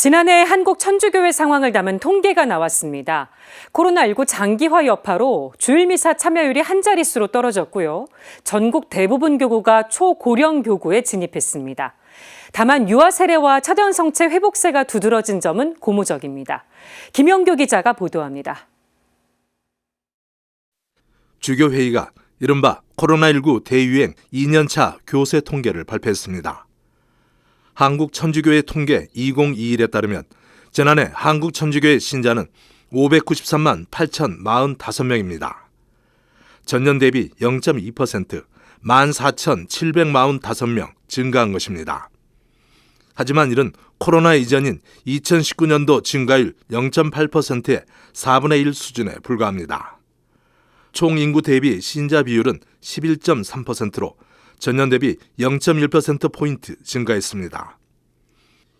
지난해 한국 천주교회 상황을 담은 통계가 나왔습니다. 코로나19 장기화 여파로 주일 미사 참여율이 한 자릿수로 떨어졌고요. 전국 대부분 교구가 초고령 교구에 진입했습니다. 다만 유아 세례와 차대원 성체 회복세가 두드러진 점은 고무적입니다. 김영교 기자가 보도합니다. 주교회의가 이른바 코로나19 대유행 2년차 교세 통계를 발표했습니다. 한국천주교회 통계 2021에 따르면 지난해 한국천주교회 신자는 593만 8,045명입니다. 전년 대비 0.2%, 14,745명 증가한 것입니다. 하지만 이는 코로나 이전인 2019년도 증가율 0.8%의 4분의 1 수준에 불과합니다. 총 인구 대비 신자 비율은 11.3%로 전년 대비 0.1%포인트 증가했습니다.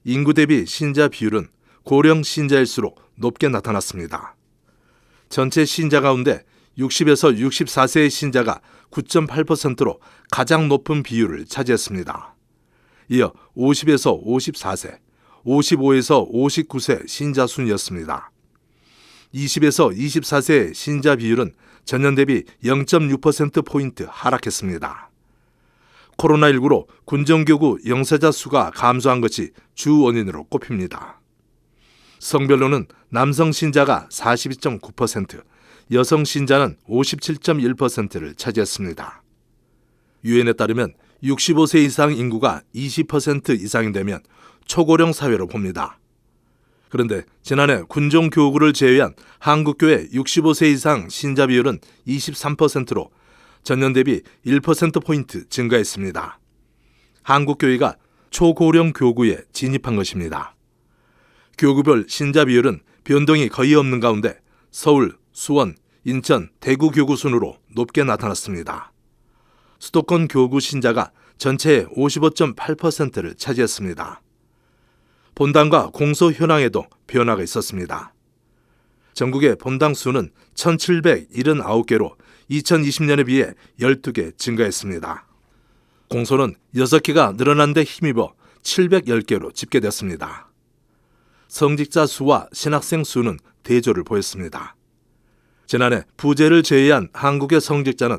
인구 대비 신자 비율은 고령 신자일수록 높게 나타났습니다. 전체 신자 가운데 60에서 64세의 신자가 9.8%로 가장 높은 비율을 차지했습니다. 이어 50에서 54세, 55에서 59세 신자 순이었습니다. 20에서 24세의 신자 비율은 전년 대비 0.6%포인트 하락했습니다. 코로나19로 군정교구 영세자 수가 감소한 것이 주 원인으로 꼽힙니다. 성별로는 남성 신자가 42.9%, 여성 신자는 57.1%를 차지했습니다. 유엔에 따르면 65세 이상 인구가 20% 이상이 되면 초고령 사회로 봅니다. 그런데 지난해 군종교구를 제외한 한국교회 65세 이상 신자 비율은 23%로 전년 대비 1%포인트 증가했습니다. 한국교회가 초고령 교구에 진입한 것입니다. 교구별 신자 비율은 변동이 거의 없는 가운데 서울, 수원, 인천, 대구 교구 순으로 높게 나타났습니다. 수도권 교구 신자가 전체의 55.8%를 차지했습니다. 본당과 공소 현황에도 변화가 있었습니다. 전국의 본당 수는 1,779개로 2020년에 비해 12개 증가했습니다. 공소는 6개가 늘어난 데 힘입어 710개로 집계됐습니다. 성직자 수와 신학생 수는 대조를 보였습니다. 지난해 부재를 제외한 한국의 성직자는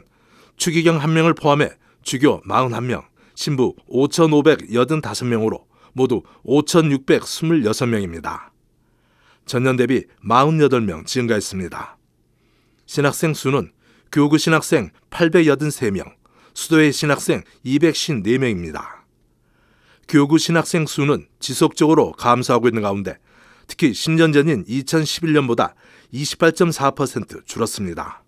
추기경 1명을 포함해 주교 41명, 신부 5,585명으로 모두 5,626명입니다. 전년 대비 48명 증가했습니다. 신학생 수는 교구 신학생 883명, 수도회 신학생 254명입니다. 교구 신학생 수는 지속적으로 감소하고 있는 가운데 특히 10년 전인 2011년보다 28.4% 줄었습니다.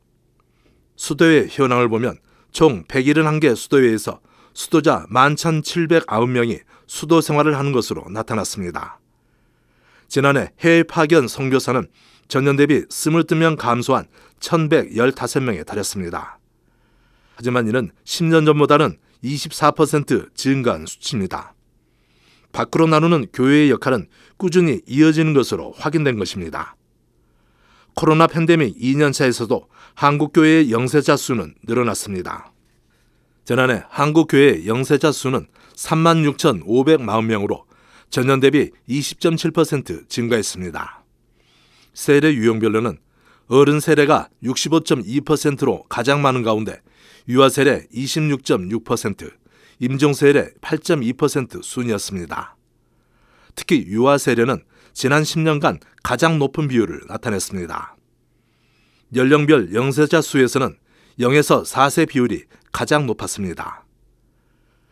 수도회 현황을 보면 총 171개 수도회에서 수도자 11,709명이 수도 생활을 하는 것으로 나타났습니다. 지난해 해외 파견 선교사는 전년 대비 22명 감소한 1,115명에 달했습니다. 하지만 이는 10년 전보다는 24% 증가한 수치입니다. 밖으로 나누는 교회의 역할은 꾸준히 이어지는 것으로 확인된 것입니다. 코로나 팬데믹 2년차에서도 한국교회의 영세자 수는 늘어났습니다. 지난해 한국교회의 영세자 수는 36,540명으로 전년 대비 20.7% 증가했습니다. 세례 유형별로는 어른 세례가 65.2%로 가장 많은 가운데 유아 세례 26.6%, 임종 세례 8.2% 순이었습니다. 특히 유아 세례는 지난 10년간 가장 높은 비율을 나타냈습니다. 연령별 영세자 수에서는 0에서 4세 비율이 가장 높았습니다.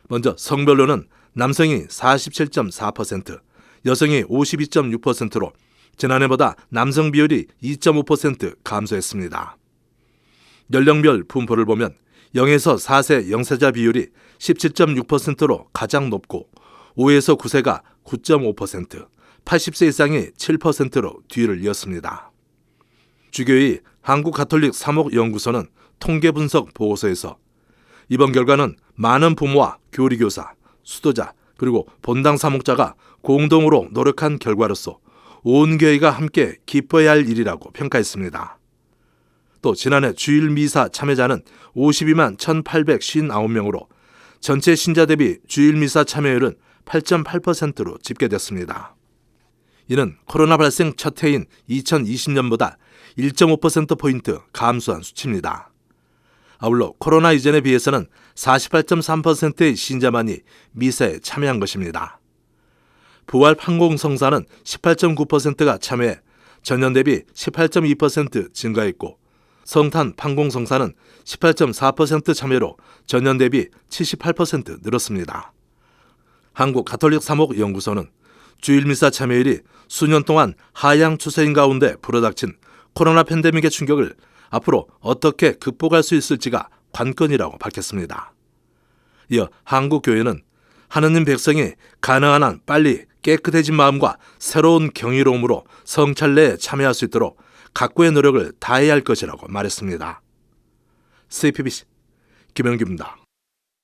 먼저 성별로는 남성이 47.4%, 여성이 52.6%로 지난해보다 남성 비율이 2.5% 감소했습니다. 연령별 분포를 보면 0에서 4세 영세자 비율이 17.6%로 가장 높고 5에서 9세가 9.5%, 80세 이상이 7%로 뒤를 이었습니다. 주교의 한국가톨릭 사목연구소는 통계분석 보고서에서 이번 결과는 많은 부모와 교리교사, 수도자, 그리고 본당 사목자가 공동으로 노력한 결과로서 온 교회가 함께 기뻐해야 할 일이라고 평가했습니다. 또 지난해 주일 미사 참여자는 52만 1,859명으로 전체 신자 대비 주일 미사 참여율은 8.8%로 집계됐습니다. 이는 코로나 발생 첫 해인 2020년보다 1.5%포인트 감소한 수치입니다. 아울러 코로나 이전에 비해서는 48.3%의 신자만이 미사에 참여한 것입니다. 부활 판공성사는 18.9%가 참여해 전년 대비 18.2% 증가했고 성탄 판공성사는 18.4% 참여로 전년 대비 78% 늘었습니다. 한국가톨릭사목연구소는 주일미사 참여율이 수년 동안 하향 추세인 가운데 불어닥친 코로나 팬데믹의 충격을 앞으로 어떻게 극복할 수 있을지가 관건이라고 밝혔습니다. 이어 한국교회는 하느님 백성이 가능한 한 빨리 깨끗해진 마음과 새로운 경이로움으로 성찰례에 참여할 수 있도록 각고의 노력을 다해야 할 것이라고 말했습니다. CPBC 김영규입니다.